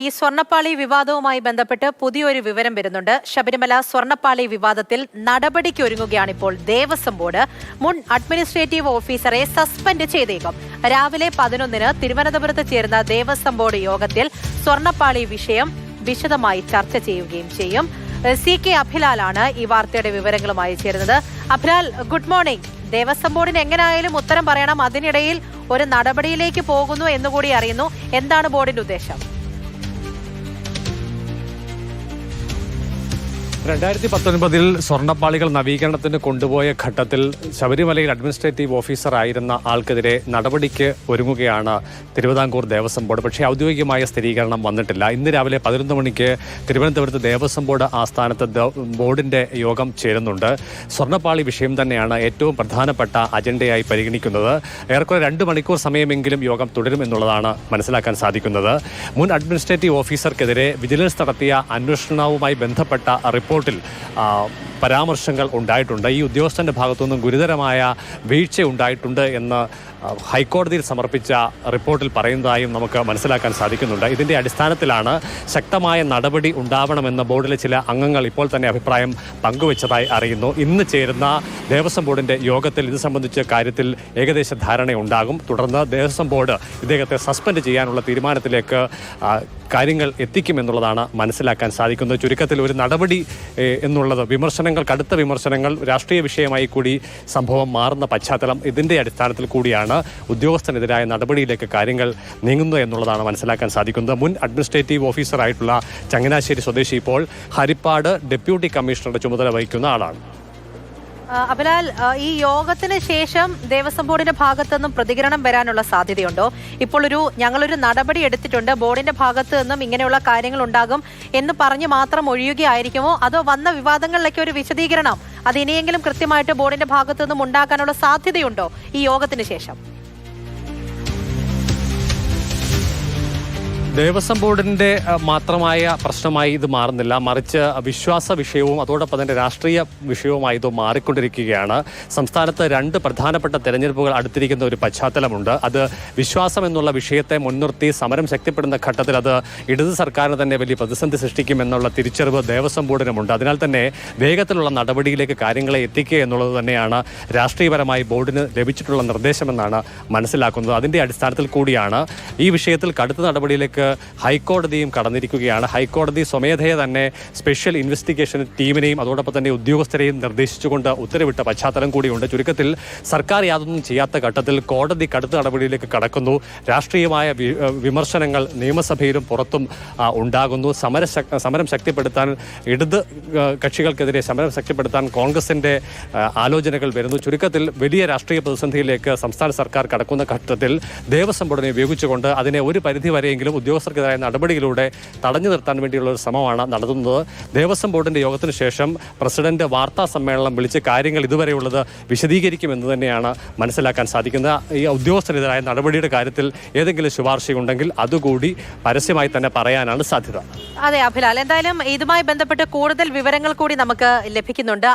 ഈ സ്വർണ്ണപ്പാളി വിവാദവുമായി ബന്ധപ്പെട്ട് പുതിയൊരു വിവരം വരുന്നുണ്ട്. ശബരിമല സ്വർണ്ണപ്പാളി വിവാദത്തിൽ നടപടിക്ക് ഒരുങ്ങുകയാണ് ഇപ്പോൾ ദേവസ്വം ബോർഡ്. മുൻ അഡ്മിനിസ്ട്രേറ്റീവ് ഓഫീസറെ സസ്പെൻഡ് ചെയ്തേക്കും. രാവിലെ 11-ന് തിരുവനന്തപുരത്ത് ചേർന്ന ദേവസ്വം ബോർഡ് യോഗത്തിൽ സ്വർണ്ണപ്പാളി വിഷയം വിശദമായി ചർച്ച ചെയ്യുകയും ചെയ്യും. CK അഭിലാലാണ് ഈ വാർത്തയുടെ വിവരങ്ങളുമായി ചേരുന്നത്. Abhilal, good morning. ദേവസ്വം ബോർഡിന് എങ്ങനെയായാലും ഉത്തരം പറയണം. അതിനിടയിൽ ഒരു നടപടിയിലേക്ക് പോകുന്നു എന്നുകൂടി അറിയുന്നു. എന്താണ് ബോർഡിന്റെ ഉദ്ദേശം? 2019 സ്വർണ്ണപ്പാളികൾ നവീകരണത്തിന് കൊണ്ടുപോയ ഘട്ടത്തിൽ ശബരിമലയിൽ അഡ്മിനിസ്ട്രേറ്റീവ് ഓഫീസർ ആയിരുന്ന ആൾക്കെതിരെ നടപടിക്ക് ഒരുങ്ങുകയാണ് തിരുവിതാംകൂർ ദേവസ്വം ബോർഡ്. പക്ഷേ ഔദ്യോഗികമായ സ്ഥിരീകരണം വന്നിട്ടില്ല. ഇന്ന് രാവിലെ 11 മണിക്ക് തിരുവനന്തപുരത്ത് ദേവസ്വം ബോർഡ് ആസ്ഥാനത്ത് ബോർഡിന്റെ യോഗം ചേരുന്നുണ്ട്. സ്വർണ്ണപ്പാളി വിഷയം തന്നെയാണ് ഏറ്റവും പ്രധാനപ്പെട്ട അജണ്ടയായി പരിഗണിക്കുന്നത്. ഏറെക്കുറെ 2 മണിക്കൂർ സമയമെങ്കിലും യോഗം തുടരുമെന്നുള്ളതാണ് മനസ്സിലാക്കാൻ സാധിക്കുന്നത്. മുൻ അഡ്മിനിസ്ട്രേറ്റീവ് ഓഫീസർക്കെതിരെ വിജിലൻസ് നടത്തിയ അന്വേഷണവുമായി ബന്ധപ്പെട്ട റിപ്പോർട്ടിൽ പരാമർശങ്ങൾ ഉണ്ടായിട്ടുണ്ട്. ഈ ഉദ്യോഗസ്ഥന്റെ ഭാഗത്തുനിന്നും ഗുരുതരമായ വീഴ്ച ഉണ്ടായിട്ടുണ്ട് എന്ന് ഹൈക്കോടതിയിൽ സമർപ്പിച്ച റിപ്പോർട്ടിൽ പറയുന്നതായും നമുക്ക് മനസ്സിലാക്കാൻ സാധിക്കുന്നുണ്ട്. ഇതിന്റെ അടിസ്ഥാനത്തിലാണ് ശക്തമായ നടപടി ഉണ്ടാവണമെന്ന് ബോർഡിലെ ചില അംഗങ്ങൾ ഇപ്പോൾ തന്നെ അഭിപ്രായം പങ്കുവച്ചതായി അറിയുന്നു. ഇന്ന് ചേരുന്ന ദേവസ്വം ബോർഡിന്റെ യോഗത്തിൽ ഇത് സംബന്ധിച്ച കാര്യത്തിൽ ഏകദേശ ധാരണയുണ്ടാകും. തുടർന്ന് ദേവസ്വം ബോർഡ് ഇദ്ദേഹത്തെ സസ്പെൻഡ് ചെയ്യാനുള്ള തീരുമാനത്തിലേക്ക് കാര്യങ്ങൾ എത്തിക്കുമെന്നുള്ളതാണ് മനസ്സിലാക്കാൻ സാധിക്കുന്നത്. ചുരുക്കത്തിൽ ഒരു നടപടി എന്നുള്ളത് കടുത്ത വിമർശനങ്ങൾ രാഷ്ട്രീയ വിഷയമായി കൂടി സംഭവം മാറുന്ന പശ്ചാത്തലം ഇതിന്റെ അടിസ്ഥാനത്തിൽ കൂടിയാണ് ഉദ്യോഗസ്ഥനെതിരായ നടപടിയിലേക്ക് കാര്യങ്ങൾ നീങ്ങുന്നത് എന്നുള്ളതാണ് മനസ്സിലാക്കാൻ സാധിക്കുന്നത്. മുൻ അഡ്മിനിസ്ട്രേറ്റീവ് ഓഫീസറായിട്ടുള്ള ചങ്ങനാശ്ശേരി സ്വദേശി ഇപ്പോൾ ഹരിപ്പാട് ഡെപ്യൂട്ടി കമ്മീഷണറുടെ ചുമതല വഹിക്കുന്ന ആളാണ്. അഭിലാൽ, ഈ യോഗത്തിന് ശേഷം ദേവസ്വം ബോർഡിന്റെ ഭാഗത്തു നിന്നും പ്രതികരണം വരാനുള്ള സാധ്യതയുണ്ടോ? ഇപ്പോൾ ഞങ്ങളൊരു നടപടി എടുത്തിട്ടുണ്ട്, ബോർഡിന്റെ ഭാഗത്തു നിന്നും ഇങ്ങനെയുള്ള കാര്യങ്ങൾ ഉണ്ടാകും എന്ന് പറഞ്ഞ് മാത്രം ഒഴിയുകയായിരിക്കുമോ, അതോ വന്ന വിവാദങ്ങളിലേക്ക് ഒരു വിശദീകരണം അത് ഇനിയെങ്കിലും കൃത്യമായിട്ട് ബോർഡിന്റെ ഭാഗത്തു നിന്നും ഉണ്ടാക്കാനുള്ള സാധ്യതയുണ്ടോ ഈ യോഗത്തിന് ശേഷം? ദേവസ്വം ബോർഡിന്റെ മാത്രമായ പ്രശ്നമായി ഇത് മാറുന്നില്ല, മറിച്ച് വിശ്വാസ വിഷയവും അതോടൊപ്പം തന്നെ രാഷ്ട്രീയ വിഷയവുമായി ഇത് മാറിക്കൊണ്ടിരിക്കുകയാണ്. സംസ്ഥാനത്ത് 2 പ്രധാനപ്പെട്ട തെരഞ്ഞെടുപ്പുകൾ അടുത്തിരിക്കുന്ന ഒരു പശ്ചാത്തലമുണ്ട്. അത് വിശ്വാസം എന്നുള്ള വിഷയത്തെ മുൻനിർത്തി സമരം ശക്തിപ്പെടുന്ന ഘട്ടത്തിൽ അത് ഇടത് സർക്കാരിന് തന്നെ വലിയ പ്രതിസന്ധി സൃഷ്ടിക്കുമെന്നുള്ള തിരിച്ചറിവ് ദേവസ്വം ബോർഡിനുമുണ്ട്. അതിനാൽ തന്നെ വേഗത്തിലുള്ള നടപടിയിലേക്ക് കാര്യങ്ങളെ എത്തിക്കുക എന്നുള്ളത് തന്നെയാണ് രാഷ്ട്രീയപരമായി ബോർഡിന് ലഭിച്ചിട്ടുള്ള നിർദ്ദേശമെന്നാണ് മനസ്സിലാക്കുന്നത്. അതിന്റെ അടിസ്ഥാനത്തിൽ കൂടിയാണ് ഈ വിഷയത്തിൽ കടുത്ത നടപടിയിലേക്ക് ഹൈക്കോടതിയും കടന്നിരിക്കുകയാണ്. ഹൈക്കോടതി സ്വമേധയെ തന്നെ സ്പെഷ്യൽ ഇൻവെസ്റ്റിഗേഷൻ ടീമിനെയും അതോടൊപ്പം തന്നെ ഉദ്യോഗസ്ഥരെയും നിർദ്ദേശിച്ചുകൊണ്ട് ഉത്തരവിട്ട പശ്ചാത്തലം കൂടിയുണ്ട്. ചുരുക്കത്തിൽ സർക്കാർ യാതൊന്നും ചെയ്യാത്ത ഘട്ടത്തിൽ കോടതി കടുത്ത നടപടിയിലേക്ക് കടക്കുന്നു. രാഷ്ട്രീയമായ വിമർശനങ്ങൾ നിയമസഭയിലും പുറത്തും ഉണ്ടാകുന്നു. സമരം ശക്തിപ്പെടുത്താൻ ഇടത് കക്ഷികൾക്കെതിരെ സമരം ശക്തിപ്പെടുത്താൻ കോൺഗ്രസിന്റെ ആലോചനകൾ വരുന്നു. ചുരുക്കത്തിൽ വലിയ രാഷ്ട്രീയ പ്രതിസന്ധിയിലേക്ക് സംസ്ഥാന സർക്കാർ കടക്കുന്ന ഘട്ടത്തിൽ ദേവസ്വം ബോർഡിനെ ഉപയോഗിച്ചുകൊണ്ട് അതിനെ ഒരു പരിധി വരെയെങ്കിലും ഉദ്യോഗസ്ഥർക്കെതിരായ നടപടിയിലൂടെ തടഞ്ഞു നിർത്താൻ വേണ്ടിയുള്ള ഒരു ശ്രമമാണ് നടത്തുന്നത്. ദേവസ്വം ബോർഡിന്റെ യോഗത്തിന് ശേഷം പ്രസിഡന്റ് വാർത്താ സമ്മേളനം വിളിച്ച് കാര്യങ്ങൾ ഇതുവരെയുള്ളത് വിശദീകരിക്കുമെന്ന് തന്നെയാണ് മനസ്സിലാക്കാൻ സാധിക്കുന്നത്. ഈ ഉദ്യോഗസ്ഥരെതിരായ നടപടിയുടെ കാര്യത്തിൽ ഏതെങ്കിലും ശുപാർശയുണ്ടെങ്കിൽ അതുകൂടി പരസ്യമായി തന്നെ പറയാനാണ് സാധ്യത. അതെ അഭിലാൽ, എന്തായാലും ഇതുമായി ബന്ധപ്പെട്ട് കൂടുതൽ വിവരങ്ങൾ കൂടി നമുക്ക് ലഭിക്കുന്നുണ്ട്.